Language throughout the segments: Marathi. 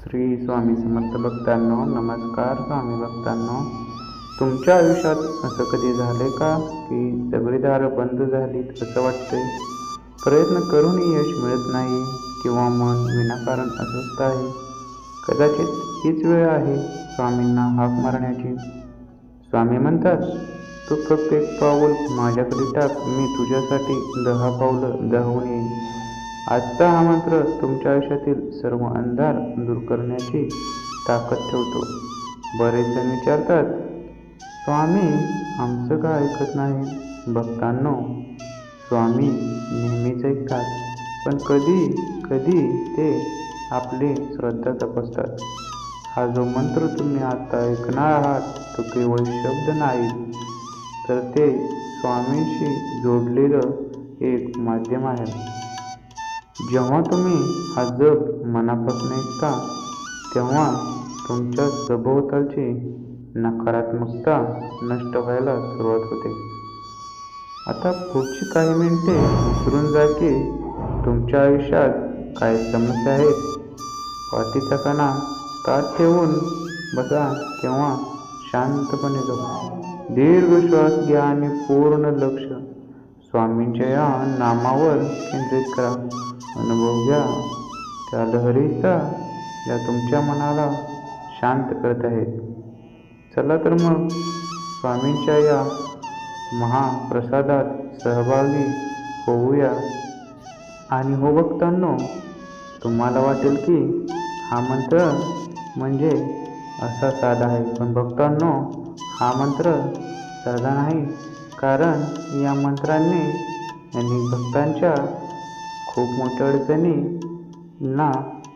श्री स्वामी समर्थ भक्तांनो, नमस्कार स्वामी भक्तांनो. तुमच्या आयुष्यात असं कधी झाले का की सगळी दारं बंद झालीत असं वाटतंय? प्रयत्न करूनही यश मिळत नाही किंवा मन विनाकारण अस्वस्थ आहे. कदाचित हीच वेळ आहे स्वामींना हाक मारण्याची. स्वामी म्हणतात, तू फक्त एक पाऊल माझ्याकडे टाक, मी तुझ्यासाठी 10 पावलं धावून येईन. आजचा हा मंत्र तुमच्या आयुष्यातील सर्व अंधार दूर करण्याची ताकद ठेवतो. बरेच जण विचारतात, स्वामी आमचं का ऐकत नाही? भक्तांनो, स्वामी नेहमीच ऐकतात, पण कधी कधी ते आपली श्रद्धा तपासतात. हा जो मंत्र तुम्ही आता ऐकणार आहात तो केवळ शब्द नाही, तर ते स्वामींशी जोडलेलं एक माध्यम आहे. जेव्हा तुम्ही हा जप मनापासून ऐकता तेव्हा तुमच्या सभोवतालची नकारात्मकता नष्ट व्हायला सुरुवात होते. आता पुढची काही मिनिटे विसरून जा की तुमच्या आयुष्यात काय समस्या आहेत. पाठीचा कणा ताठ ठेवून बसा किंवा शांतपणे झोपा. दीर्घ श्वास घ्या आणि पूर्ण लक्ष स्वामींच्या या नामावर केंद्रित करा. अनुभव घ्या त्या लहरीचा ज्या तुमच्या मनाला शांत करत आहेत. चला तर मग स्वामींच्या या महाप्रसादात सहभागी होऊया. आणि हो भक्तांनो, तुम्हाला वाटेल की हा मंत्र म्हणजे असा साधा आहे, पण भक्तांनो, हा मंत्र साधा नाही, कारण या मंत्राने अनेक भक्तांच्या खूप मोठ्या अडचणींना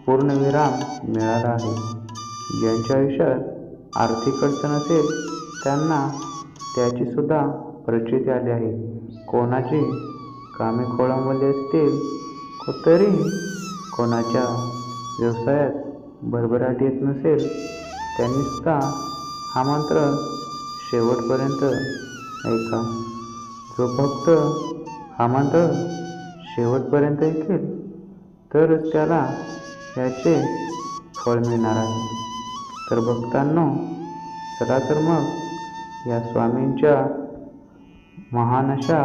पूर्णविराम मिळाला आहे. ज्यांच्या आयुष्यात आर्थिक अडचण असेल त्यांना त्याची सुद्धा प्रचिती आली आहे. कोणाची कामे खोळंबली असतील, तरी कोणाच्या व्यवसायात भरभराट येत नसेल, त्यांनी सुद्धा हा मंत्र शेवटपर्यंत ऐका. जो भक्त हा मंत्र शेवटपर्यंत ऐकेल तरच त्याला याचे फळ मिळणार आहे. तर भक्तांनो, चला तर मग या स्वामींच्या महान अशा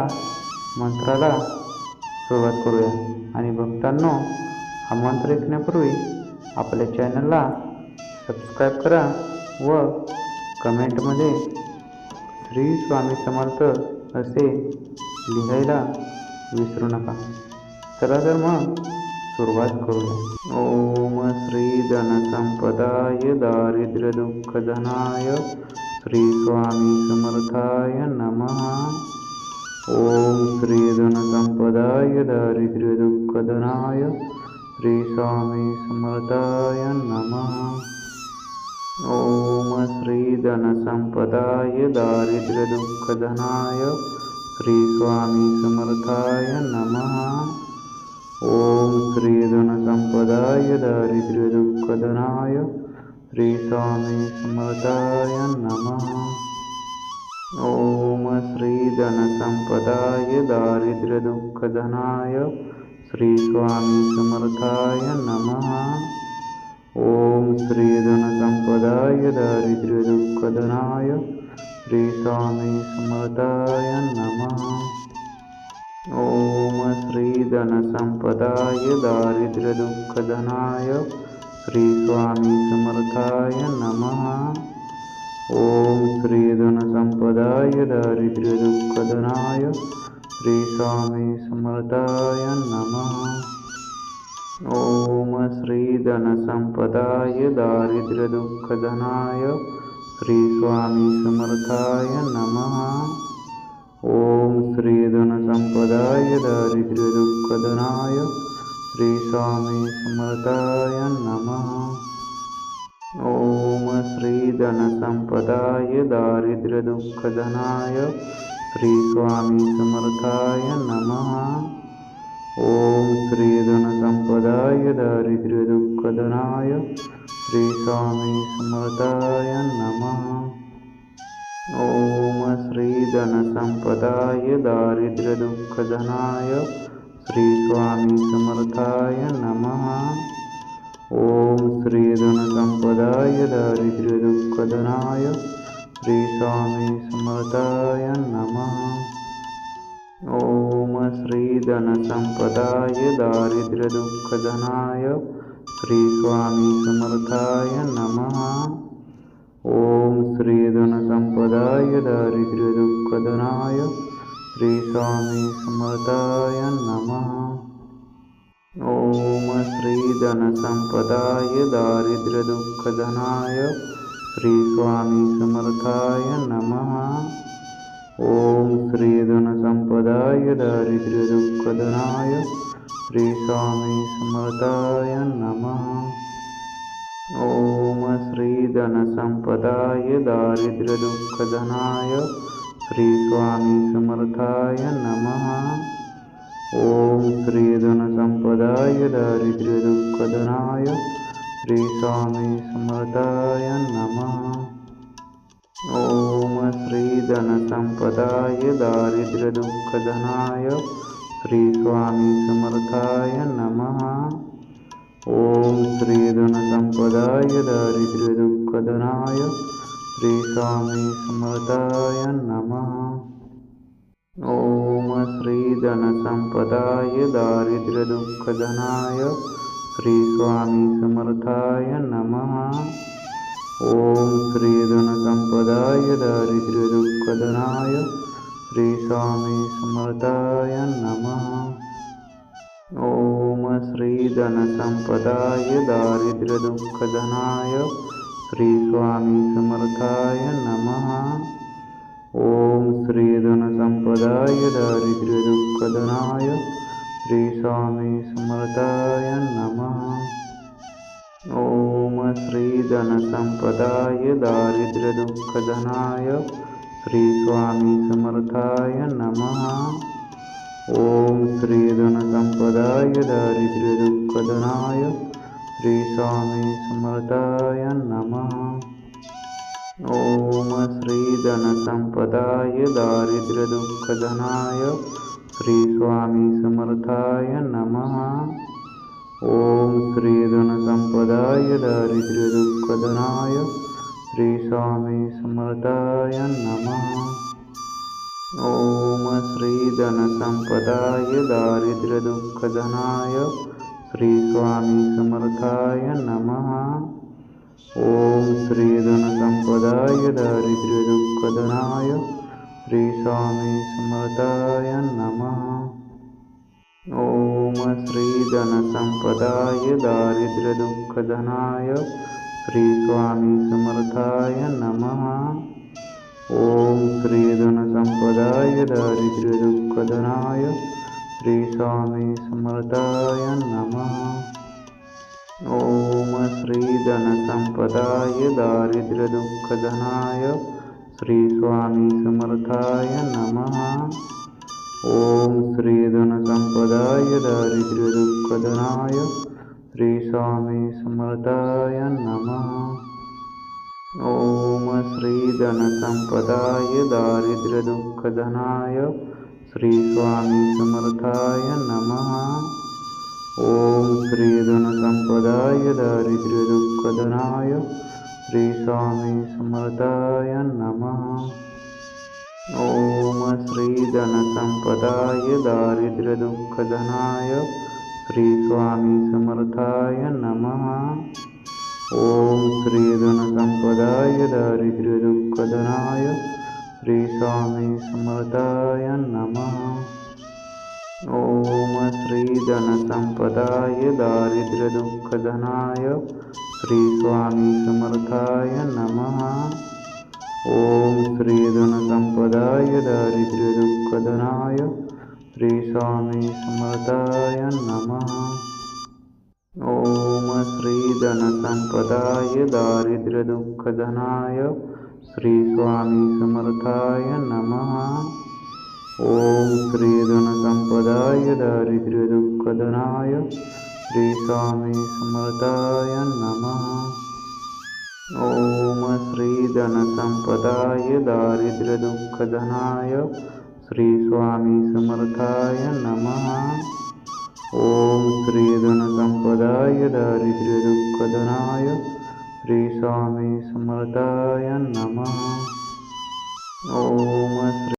मंत्राला सुरुवात करूया. आणि भक्तांनो, हा मंत्र ऐकण्यापूर्वी आपल्या चॅनलला सबस्क्राईब करा व कमेंटमध्ये श्री स्वामी समर्थ असे लिहायला विसरू नका. चला तर मग सुरुवात करूया. ओम श्री धनसंपदाय दारिद्र्य दुःखधनाय श्री स्वामी समर्थाय नमः. ओम श्री धनसंपदाय दारिद्र्य दुःखधनाय श्री स्वामी समर्थाय नमः. ओम श्री धनसंपदाय दारिद्र्य दुःखधनाय श्री स्वामी समर्थाय नमः. ओम श्री धनसंपदाय दारिद्र्य दुःखधनाय श्री स्वामी समर्थाय नमः. ओम श्री धनसंपदाय दारिद्र्य दुःखधनाय श्री स्वामी समर्थाय नमः. ओम श्री धनसंपदाय दारिद्र्य दुःखधनाय श्री स्वामी समर्थाय नमः. ओम श्री धनसंपदाय दारिद्र्य दुःखधनाय श्री स्वामी समर्थाय नमः. ओम श्री धनसंपदाय दारिद्र्य दुःखधनाय श्री स्वामी समर्थाय नमः. ओम श्री धनसंपदाय दारिद्र्य दुःखधनाय श्री स्वामी समर्थाय नमः. ओम श्री धनसंपदाय दारिद्र्य दुःखधनाय श्री स्वामी समर्थाय नमः. ओम श्री धनसंपदाय दारिद्र्य दुःखधनाय श्री स्वामी समर्थाय नमः. ओम श्री धनसंपदाय दारिद्र्य दुःखधनाय श्री स्वामी समर्थाय नमः. ओम श्री धनसंपदाय दारिद्र्य दुःखधनाय श्री स्वामी समर्थाय नमः. ओम श्री धनसंपदाय दारिद्र्यदुःखदनाय श्री स्वामी समर्थाय नमः। ओम श्री धनसंपदाय दारिद्र्यदुःखदनाय श्री स्वामी समर्थाय नमः। ओम श्री धनसंपदाय दारिद्र्यदुःखदनाय श्री स्वामी समर्थाय नमः। ओम श्री धनसंपदाय दारिद्र्यदुःखदनाय श्री स्वामी समर्थाय नमः। ओम श्री धनसंपदाय दारिद्र्यदुःखदनाय श्री स्वामी समर्थाय नमः। ओम श्री धनसंपदाय दारिद्र्यदुःखदनाय श्री स्वामी समर्थाय नमः। ओम श्री धनसंपदाय दारिद्र्यदुःखदनाय श्री स्वामी समर्थाय नमः। ओम श्री धनसंपदाय दारिद्र्यदुःखदनाय श्री स्वामी समर्थाय नमः। ओम श्री धनसंपदाय दारिद्र्यदुःखदनाय श्री स्वामी समर्थाय नमः। ओम श्री धनसंपदाय दारिद्र्यदुःखदनाय श्री स्वामी समर्थाय नमः। ओम श्री धनसंपदाय दारिद्र्यदुःखदनाय श्री स्वामी समर्थाय नमः। ओम श्री धनसंपदाय दारिद्र्यदुःखदनाय श्री स्वामी समर्थाय नमः। ओम श्री धनसंपदाय दारिद्र्यदुःखदनाय श्री स्वामी समर्थाय नमः। ओम श्री धनसंपदाय दारिद्र्यदुःखदनाय श्री स्वामी समर्थाय नमः। ओम श्री धनसंपदाय दारिद्र्यदुःखदनाय श्री स्वामी समर्थाय नमः। ओम श्री धनसंपदाय दारिद्र्यदुःखदनाय श्री स्वामी समर्थाय नमः। ओम श्री धनसंपदाय दारिद्र्यदुःखदनाय श्री स्वामी समर्थाय नमः। ओम श्री धनसंपदाय दारिद्र्यदुःखदनाय श्री स्वामी समर्थाय नमः। ओम श्री धनसंपदाय दारिद्र्यदुःखदनाय श्री स्वामी समर्थाय नमः। ओम श्री धनसंपदाय दारिद्र्यदुःखदनाय श्री स्वामी समर्थाय नमः। ओम श्री धनसंपदाय दारिद्र्यदुःखदनाय श्री स्वामी समर्थाय नमः। ओम श्री धनसंपदाय दारिद्र्यदुःखदनाय श्री स्वामी समर्थाय नमः। ओम श्री धनसंपदाय दारिद्र्यदुःखदनाय श्री स्वामी समर्थाय नमः। ओम श्री धनसंपदाय दारिद्र्यदुःखदनाय श्री स्वामी समर्थाय नमः। ओम श्री धनसंपदाय दारिद्र्यदुःखदनाय श्री स्वामी समर्थाय नमः। ओम श्री धनसंपदाय दारिद्र्यदुःखदनाय श्री स्वामी समर्थाय नमः। ओम श्री धनसंपदाय दारिद्र्यदुःखदनाय श्री स्वामी समर्थाय नमः। ओम श्री धनसंपदाय दारिद्र्यदुःखदनाय श्री स्वामी समर्थाय नमः। ओम श्री धनसंपदाय दारिद्र्यदुःखदनाय श्री स्वामी समर्थाय नमः। ओम श्री धनसंपदाय दारिद्र्यदुःखदनाय श्री स्वामी समर्थाय नमः। ओम श्री धनसंपदाय दारिद्र्यदुःखदनाय श्री स्वामी समर्थाय नमः। ओम श्री धनसंपदाय दारिद्र्यदुःखदनाय श्री स्वामी समर्थाय नमः। ओम श्री धनसंपदाय दारिद्र्यदुःखदनाय श्री स्वामी समर्थाय नमः।